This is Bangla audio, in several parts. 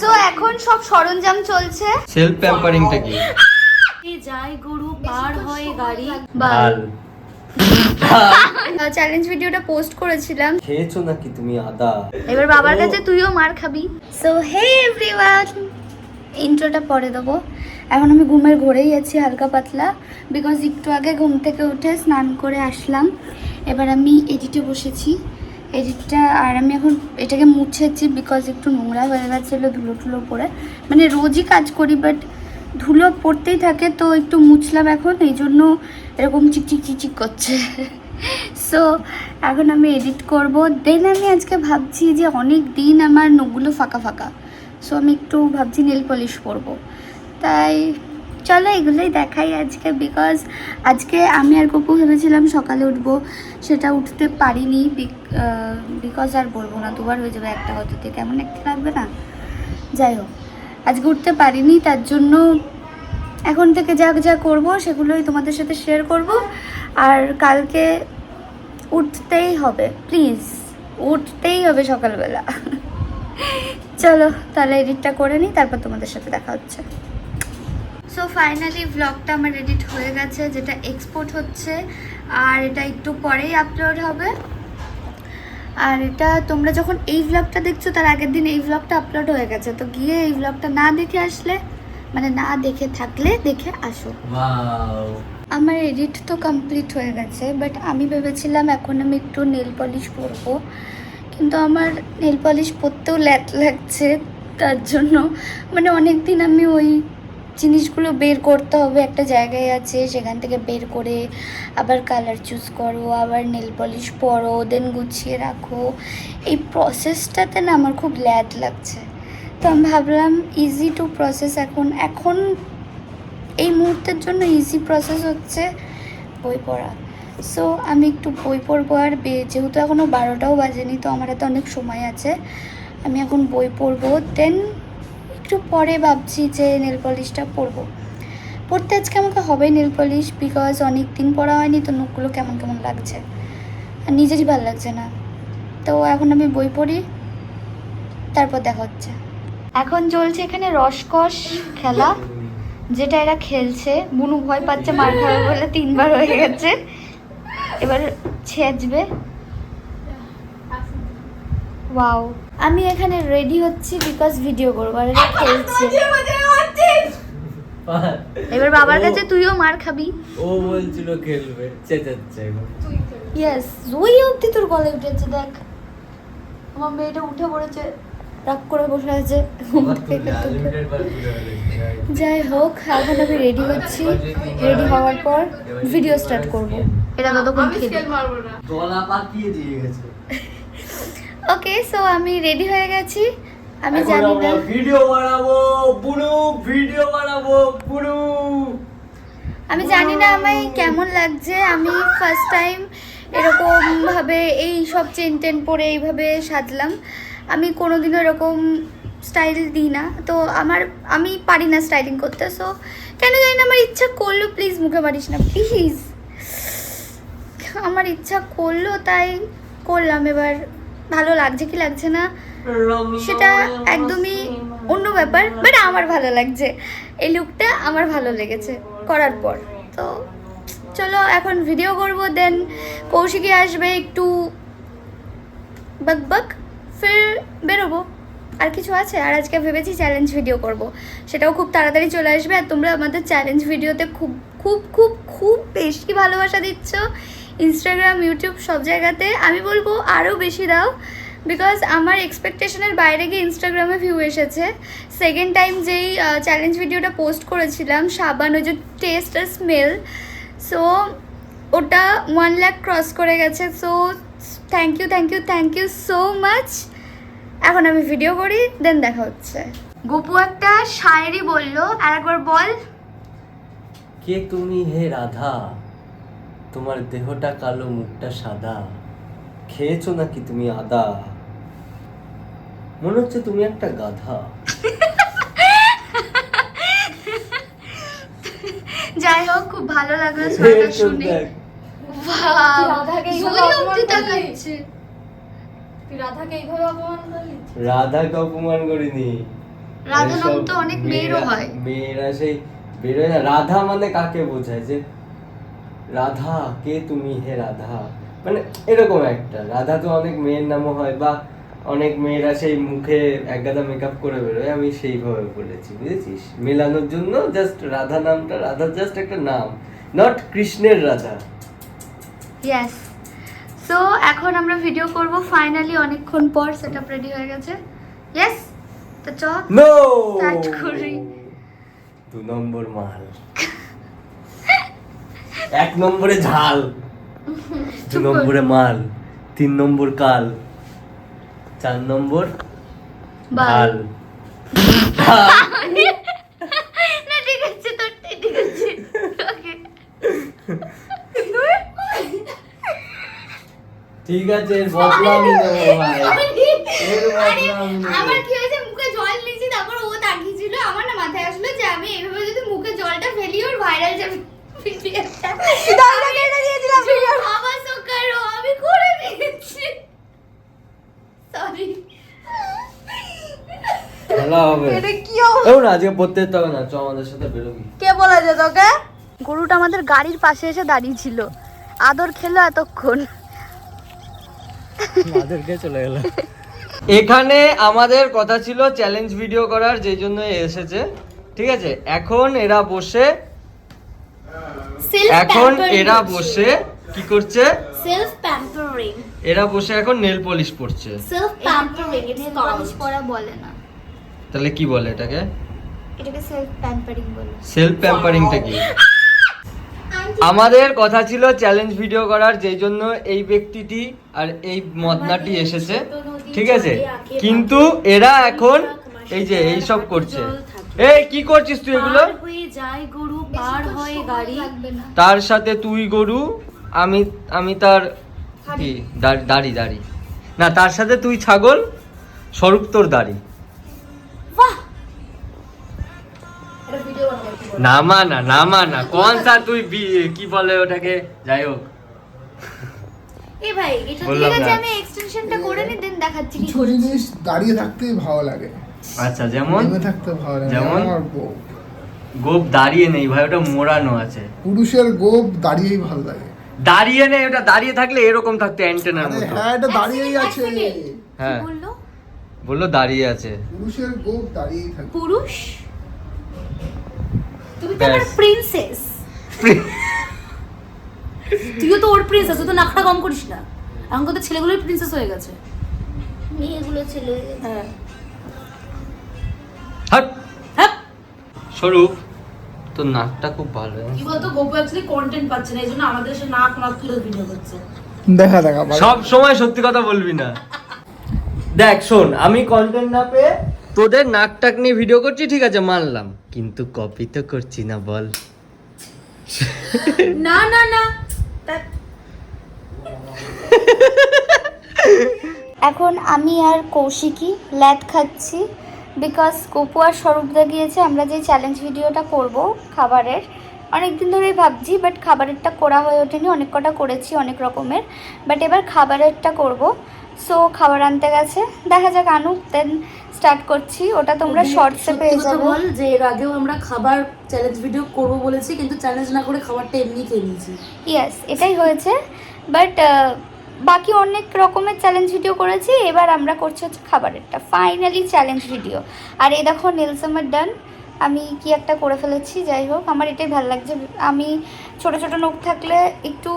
সো এখন সব সরঞ্জাম চলছে। সেলফ প্যাম্পারিংটা কি? যায় গরু পার হয় গাড়ি ভাল। চ্যালেঞ্জ ভিডিওটা পোস্ট করেছিলাম। খেয়েছো নাকি তুমি আদা? এবার বাবার কাছে তুইও মার খাবি। সো হে এভরিওয়ান, ইন্ট্রোটা পরে দেবো। এখন আমি ঘুমের ঘোরেই আছি হালকা পাতলা, বিকজ একটু আগে ঘুম থেকে উঠে স্নান করে আসলাম। এবার আমি এডিটে বসেছি, এডিটটা, আর আমি এখন এটাকে মুছেছি বিকজ একটু নোংরা হয়ে গেছিলো ধুলো টুলো পরে। মানে রোজই কাজ করি বাট ধুলো পড়তেই থাকে, তো একটু মুছলাম এখন, এই জন্য এরকম চিকচিক চিকচিক করছে। সো এখন আমি এডিট করব। দেন আমি আজকে ভাবছি যে অনেক দিন আমার নখগুলো ফাঁকা ফাঁকা, সো আমি একটু ভাবছি নেল পলিশ করবো। তাই চলো এগুলোই দেখাই আজকে, বিকজ আজকে আমি আর গপু ভেবেছিলাম সকালে উঠবো, সেটা উঠতে পারিনি বিকজ আর বলবো না, দুবার হয়ে যাবে একটা কথাতে, কেমন একটা লাগবে না। যাই হোক, আজকে উঠতে পারিনি, তার জন্য এখন থেকে যা যা করবো সেগুলোই তোমাদের সাথে শেয়ার করব। আর কালকে উঠতেই হবে, প্লিজ উঠতেই হবে সকালবেলা। চলো তাহলে এডিটটা করে নিই, তারপর তোমাদের সাথে দেখা হচ্ছে। সো ফাইনালি ভ্লগটা আমার এডিট হয়ে গেছে, যেটা এক্সপোর্ট হচ্ছে, আর এটা একটু পরেই আপলোড হবে। আর এটা তোমরা যখন এই ভ্লগটা দেখছো তার আগের দিন এই ভ্লগটা আপলোড হয়ে গেছে, তো গিয়ে এই ভ্লগটা না দেখে আসলে, মানে না দেখে থাকলে দেখে আসো। আমার এডিট তো কমপ্লিট হয়ে গেছে, বাট আমি ভেবেছিলাম এখন আমি একটু নেল পলিশ পরবো, কিন্তু আমার নেল পলিশ পরতেও ল্যাট লাগছে, তার জন্য মানে অনেক দিন আমি ওই জিনিসগুলো বের করতে হবে, একটা জায়গায় আছে সেখান থেকে বের করে আবার কালার চুজ করো, আবার নেল পলিশ পরো, দেন গুছিয়ে রাখো, এই প্রসেসটাতে না আমার খুব ল্যাট লাগছে। তো আমি ভাবলাম ইজি টু প্রসেস এখন এই মুহূর্তের জন্য ইজি প্রসেস হচ্ছে বই পড়া। সো আমি একটু বই পড়বো, আর যেহেতু এখনও 12টাও বাজেনি, তো আমার হাতে অনেক সময় আছে, আমি এখন বই পড়বো। দেন একটু পরে ভাবছি যে নেল পলিশটা পড়তে আজকে আমাকে হবে নেল পলিশ, বিকজ অনেক দিন পড়া হয়নি, তো নখগুলো কেমন কেমন লাগছে আর নিজেরই ভালো লাগছে না। তো এখন আমি বই পড়ি, তারপর দেখা হচ্ছে। এখন চলছে এখানে রসকস খেলা, যেটা এরা খেলছে। বুনু ভয় পাচ্ছে মার খাবে বলে 3বার হয়ে গেছে, এবার ছেঁচবে। ওয়াও, আমি এখানে রেডি হচ্ছি বিকজ ভিডিও করবো, আর এরা খেলছে। এবার বাবার কাছে তুইও মার খাবি। ও বলছিল খেলবে, চেঁচাচ্ছে। ইয়েস, ওই অবধি তোর গলায় উঠেছে, দেখ আমার মেয়েটা উঠে পড়েছে, রাগ করে বসে আছে। যাই হোক, এখন আমি রেডি হচ্ছি, রেডি হওয়ার পর ভিডিও স্টার্ট করবো। এটা ততক্ষণ ওকে। সো আমি রেডি হয়ে গেছি, আমি জানি না ভিডিও বানাবো পুরো, ভিডিও বানাবো পুরো। আমি জানি না আমায় কেমন লাগছে, আমি ফার্স্ট টাইম এরকম ভাবে এই সব চেন টেন পরে এইভাবে সাজলাম। আমি কোনোদিনও এরকম স্টাইল দিই না, তো আমি পারি না স্টাইলিং করতে। সো কেন জানি না আমার ইচ্ছা করলো, প্লিজ মুখে পারিস না প্লিজ, আমার ইচ্ছা করলো তাই করলাম। এবার ভালো লাগছে কি লাগছে না সেটা একদমই অন্য ব্যাপার, বাট আমার ভালো লাগছে, এই লুকটা আমার ভালো লেগেছে করার পর। তো চলো এখন ভিডিও করবো, দেন কৌশিকী আসবে, একটু বক ফির বেরোবো। আর কিছু আছে, আর আজকে ভেবেছি চ্যালেঞ্জ ভিডিও করব, সেটাও খুব তাড়াতাড়ি চলে আসবে। আর তোমরা আমাদের চ্যালেঞ্জ ভিডিওতে খুব খুব খুব খুব বেশি ভালোবাসা দিচ্ছ, ইনস্টাগ্রাম ইউটিউব সব জায়গাতে। আমি বলবো আরও বেশি দাও, বিকজ আমার এক্সপেকটেশনের বাইরে গিয়ে ইনস্টাগ্রামে ভিউ এসেছে। সেকেন্ড টাইম যেই চ্যালেঞ্জ ভিডিওটা পোস্ট করেছিলাম সাবান, ওই যে টেস্ট আর স্মেল, সো ওটা 1 লাখ ক্রস করে গেছে। So thank you so much. এখন আমি ভিডিও করি, দেন দেখা হচ্ছে। গপু একটা শায়েরি বললো, আর একবার বল। কে তুমি হে রাধা, তোমার দেহটা কালো মুখটা সাদা, খেয়েছো নাকি তুমি আদা, মনে হচ্ছে তুমি একটা গাধা। যাই হোক, খুব ভালো লাগলো শোনাটা শুনে। তুই রাধাকে এইভাবে অপমান করলি? রাধাকে অপমান করিনি। রাধা নাম এসব তো অনেক মেয়েরও হয়। মেয়েরা সেই বেরোয় না। রাধা মানে কাকে বোঝায়, যে রাধা কে তুমি হে রাধা, মানে এরকম একটা। রাধা তো অনেক মেয়ের নামও হয়, বা অনেক মেয়েরা সেই মুখে একগাদা মেকআপ করে বেরোয়, আমি সেইভাবে বলেছি, বুঝেছিস? মেলানোর জন্য জাস্ট রাধা নামটা, রাধা জাস্ট একটা নাম, নট কৃষ্ণের রাধা। ইয়েস। সো এখন আমরা ভিডিও করব ফাইনালি, অনেকক্ষণ পর সেটআপ রেডি হয়ে গেছে। ইয়েস, তো চ নো স্টার্ট করি। 2 নম্বর মাল, 1 নম্বরে ঝাল, 2 নম্বরে মাল, 3 নম্বর কাল, 4 নম্বর বাল। ভাল। না ঠিক আছে, তোরটাই ঠিক আছে। ওকে ঠিক আছে, এর বদলা আমি নেবো ভাই, এর বদলা আমি নেবো। আমার কি হয়েছে, মুখে জল নিয়েছি, তারপর ও তাকিয়েছিল, আমার না মাথায় আসলো যে আমি এইভাবে যদি মুখে জলটা ফেলি ওর ভাইরাল যাবে ভিডিওটা। আবার সকারো আমি করে দিয়েছি, সরি। খেলা হবে। এটা কি অবস্থা? এও না, আজকে পড়তে যেতে হবে না, চ আমাদের সাথে বেরোবি। কে বলেছে তোকে? গরুটা আমাদের গাড়ির পাশে এসে দাঁড়িয়ে ছিল, আদর খেলো এতক্ষণ। মাদেরকে চলে গেল। এখানে আমাদের কথা ছিল চ্যালেঞ্জ ভিডিও করার, যেই জন্য এসেছে, ঠিক আছে? এখন এরা বসে কি করছে? Self pampering. এরা বসে এখন নেল পলিশ পড়ছে। Self pampering it's called. পড়া বলে না, তাহলে কি বলে এটাকে? এটাকে সেলফ প্যাম্পারিং বলে। সেলফ প্যাম্পারিংটা কি? আমাদের কথা ছিল চ্যালেঞ্জ ভিডিও করার, যেই জন্য এই ব্যক্তিটি আর এই মদনাটি এসেছে, ঠিক আছে? কিন্তু এরা এখন এই যে এই সব করছে। এই কি করছিস তুই এগুলো? পার হয়ে যায় গরু, পার হয় গাড়ি। তার সাথে তুই গরু, আমি তার কি দাড়ি না, তার সাথে তুই ছাগল, স্বরূপ তোর দাড়ি। বাহ! নামা না কোন সা তুই কি বলে ওটাকে, যাই হোক। এই ভাই এটা বললাম ঠিক আছে, না। আমি এক্সটেনশনটা করে নি, দেন দেখাচ্ছি কি কিছু করছি। জিনিস দাঁড়িয়ে থাকতে ভালো লাগে, আচ্ছা, যেমন নেমে থাকতে ভালো লাগে। যেমন? আমার গোপ, গোপ দাঁড়িয়ে নেই ভাই, ওটা মোড়ানো আছে। পুরুষের গোপ দাঁড়িয়েই ভালো লাগে। দাঁড়িয়ে নেই, ওটা দাঁড়িয়ে থাকলে এরকম থাকতো অ্যান্টেনার আরে মতো। হ্যাঁ, এটা দাঁড়িয়েই এক আছে। সেকেন্ড। হ্যাঁ, বললো বললো দাঁড়িয়ে আছে। পুরুষের গোপ দাঁড়িয়েই থাকে। পুরুষ, তুমি তো আমার ব্যাস। প্রিন্সেস। তুইও তো ওর প্রিন্সেস, তুই তো নাকটা কম করিস না। এখন তো ছেলেগুলোই প্রিন্সেস হয়ে গেছে। মেয়েগুলো ছেলে। হ্যাঁ হাট হ্যাঁ। স্বরূপ, তোর নাকটা খুব ভালো। কি বলতো, গোপু অ্যাকচুয়ালি কন্টেন্ট পাচ্ছে না, এই জন্য আমাদের সে নাক তুলে ভিডিও করছে। দেখা সব সময় সত্যি কথা বলবি না। দেখ শোন, আমি কন্টেন্ট না পেয়ে তোদের নাক টাক নিয়ে ভিডিও করছি, ঠিক আছে মানলাম, কিন্তু কপি তো করছি না, বল। না না না, এখন আমি আর কৌশিকী ল্যাদ খাচ্ছি, বিকজ কপু আর স্বরূপদা গিয়েছে। আমরা যে চ্যালেঞ্জ ভিডিওটা করব খাবারের, অনেক দিন ধরেই ভাবছি, বাট খাবারেরটা করা হয়ে ওঠেনি। অনেক কটা করেছি অনেক রকমের, বাট এবার খাবারেরটা করব। সো খাবার আনতে গেছে, দেখা যাক আনুক, দেন স্টার্ট করছি। ওটা তোমরা শর্টসে পেয়ে সত্যি কথা যাবে। বল যে এর আগেও আমরা খাবার চ্যালেঞ্জ ভিডিও করব বলেছি, কিন্তু চ্যালেঞ্জ না করে খাবারটা এমনি খেয়ে নিয়েছি। ইয়েস, এটাই হয়েছে, বাট বাকি অনেক রকমের চ্যালেঞ্জ ভিডিও করেছি। এবার আমরা করছি হচ্ছে খাবারেরটা, ফাইনালি চ্যালেঞ্জ ভিডিও। আর এই দেখো নেলস আমার ডান, আমি কি একটা করে ফেলেছি। যাই হোক, আমার এটাই ভালো লাগছে। আমি ছোট ছোট নখ থাকলে একটু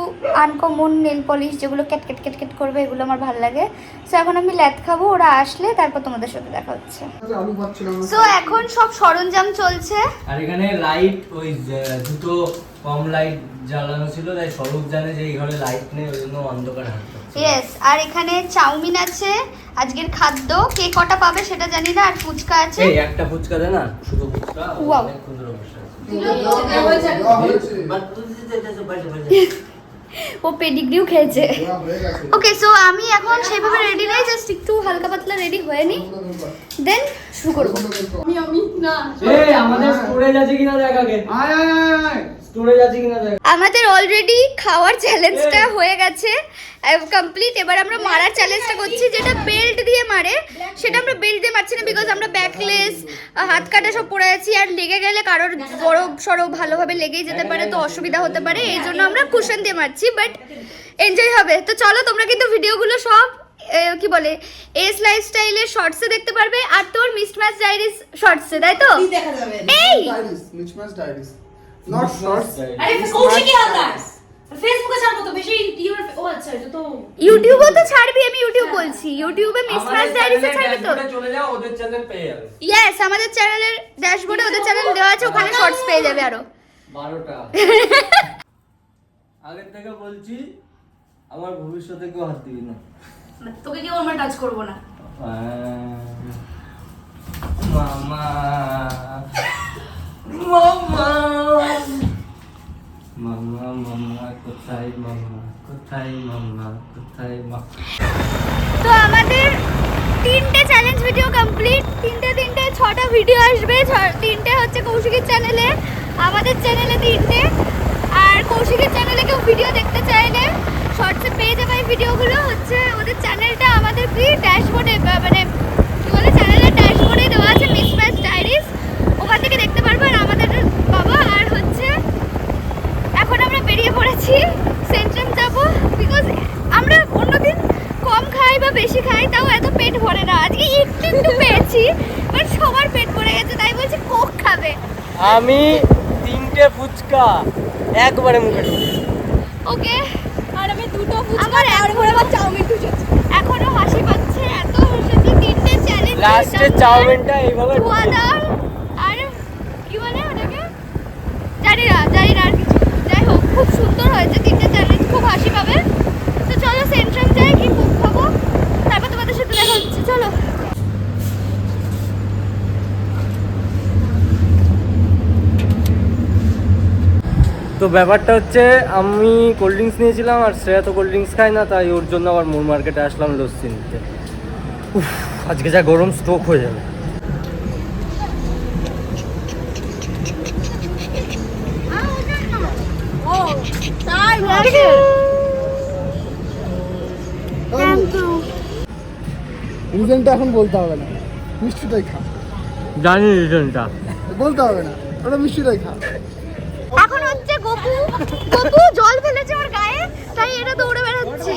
আনকমন নেল পলিশ, যেগুলো ক্যাট ক্যাট করবে, এগুলো আমার ভালো লাগে। সো এখন আমি ল্যাদ খাবো, ওরা আসলে তারপর তোমাদের সাথে দেখা হচ্ছে। আলু পাচ্ছিলাম না। সো এখন সব সরঞ্জাম চলছে। আর এখানে লাইট, ওই দুটো কম লাইট জ্বালানো ছিল, তাই স্বরূপ জানে যে এই ঘরে লাইট নেই, ওই জন্য অন্ধকার হাঁটতে। ইয়েস, আর এখানে চাউমিন আছে, আজকের খাদ্য। কে কটা পাবে সেটা জানি না, আর ফুচকা আছে। এই একটা ফুচকা দে না, শুধু ফুচকা। Wow. অনেক সুন্দর অবস্থা আছে। দেওয়া হয়েছে। ও পেডিগ্রিও খেয়েছে। দেওয়া হয়ে গেছে। ওকে, সো আমি এখন সেইভাবে রেডি নাই, জাস্ট একটু হালকা পাতলা রেডি হয়ে নি, দেন শুরু করবো। আমি না এই আমাদের স্টোরেজ আছে কিনা দেখ আগে। আয় আয় আয় আয়। স্টোরেজ আছে কিনা দেখ। আমাদের অলরেডি খাওয়ার চ্যালেঞ্জটা হয়ে গেছে কমপ্লিট। এবার আমরা মারার চ্যালেঞ্জটা করছি, যেটা বেল্ট দিয়ে মারে সেটা আমরা বেল্ট দিয়ে মারছি না, বিকজ আমরা ব্যাকলেস হাত কাটা সব পরে আছি, আর লেগে গেলে কারোর বড় সড়ো ভালোভাবে লেগেই যেতে পারে, তো অসুবিধা হতে পারে, এই জন্য আমরা কুশন দিয়ে মারছি, বাট এনজয় হবে। তো চলো, তোমরা কিন্তু ভিডিওগুলো সব কি বলে এস লাইফস্টাইলের শর্টসে দেখতে পারবে, আর তোর মিসম্যাচ ডায়েরিজ শর্টসে, তাই তো? দেখা যাবে এই diaries, mismatch diaries, not shorts. আরে কৌশিকী হালদার ফেসবুকে ছাড়বো তো বেশি ও আচ্ছা এটা তো ইউটিউবেও তো ছাড়বি, আমি ইউটিউব বলছি, ইউটিউবে মিসম্যাচ ডায়েরিজে ছাড়বি তো? চলে যাও, ওদের চ্যানেল পেয়ে যাবে। ইয়েস, আমাদের চ্যানেলের ড্যাশবোর্ডে ওদের চ্যানেল দেওয়া আছে, ওখানে শর্টস পেয়ে যাবে আরো। 12টা আগের থেকে বলছি, আমার ভবিষ্যতে কেউ হাত দিবি না। তোকে কেউ আমরা টাচ করবো না। মামা মামা মামা মামা কোথায়, মামা কোথায়, মামা কোথায়, মা। তো আমাদের 3টে চ্যালেঞ্জ ভিডিও কমপ্লিট, 3টে 6টা ভিডিও আসবে, 3টে হচ্ছে কৌশিকের চ্যানেলে, আমাদের চ্যানেলে 3টে, আর কৌশিকের চ্যানেলে কেউ ভিডিও দেখতে চাইলে শর্টসে পেয়ে যাবে। এই ভিডিওগুলো হচ্ছে ওদের চ্যানেলটা আমাদের কি ড্যাশবোর্ডে, মানে কি বলে চ্যানেলের ড্যাশবোর্ডে দেওয়া আছে, মিসম্যাচ ডায়েরিজ, ওখান থেকে দেখতে পারবো। আর আমাদের বাবা আর হচ্ছে এখন আমরা বেরিয়ে পড়েছি, সেন্ট্রাম যাবো, বিকজ আমরা অন্যদিন কম খাই বা বেশি খাই, তাও এত পেট ভরে না, আজকে একটু পেয়েছি, বাট সবার পেট ভরে গেছে, তাই বলছি কোক খাবে। আমি 3টে ফুচকা একবারে মুখে ঢুকি। ওকে, আর আমি দুটো আমার আবার চাউমিন ঢুকেছে। এখনো হাসি পাচ্ছে, এত হেসেছি। 3টে চ্যালেঞ্জ লাস্টে চাউমিনটা এইভাবে ঢুকে। আর কি বলে ওটাকে, জানি না আর কিছু, যাই হোক খুব সুন্দর হয়েছে 3টে চ্যালেঞ্জ, খুব হাসি পাবে। তো চলো সেন্ট্রাম যাই, কি কোক খাবো, তারপর তোমাদের সাথে দেখা হচ্ছে, চলো। তো ব্যাপারটা হচ্ছে, আমি কোল্ড ড্রিঙ্কস নিয়েছিলাম, আর শ্রেয়া তো কোল্ড ড্রিঙ্কস খায় না, তাই ওর জন্য আবার মোর মার্কেটে আসলাম লস্যি নিতে। উফ, আজকে যা গরম, স্ট্রোক হয়ে যাবে। রিজনটা এখন বলতে হবে না, মিষ্টিটাই খা। জানি রিজনটা বলতে হবে না, ওটা মিষ্টিটাই খা। এখন হচ্ছে গপু জল ফেলেছে ওর গায়ে, তাই এটা দৌড়ে বেড়াচ্ছে।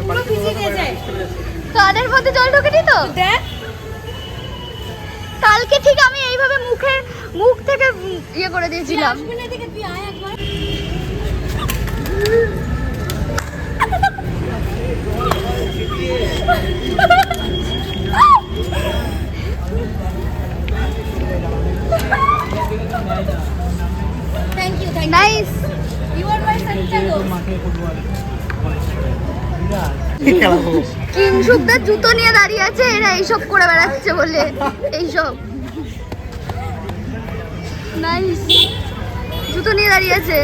পুরো ভিজে গেছে। কাদের মধ্যে জল ঢোকেনি তো? দেখ কালকে ঠিক আমি এইভাবে মুখ থেকে ইয়ে করে দিয়েছিলাম। আসবে না দেখে তুই আয় একবার। Thank you nice. You are my সান্টাগো। কিংশুকদার জুতো নিয়ে দাঁড়িয়ে আছে, এরা এইসব করে বেড়াচ্ছে বলে, এইসব নাইস জুতো নিয়ে দাঁড়িয়ে আছে।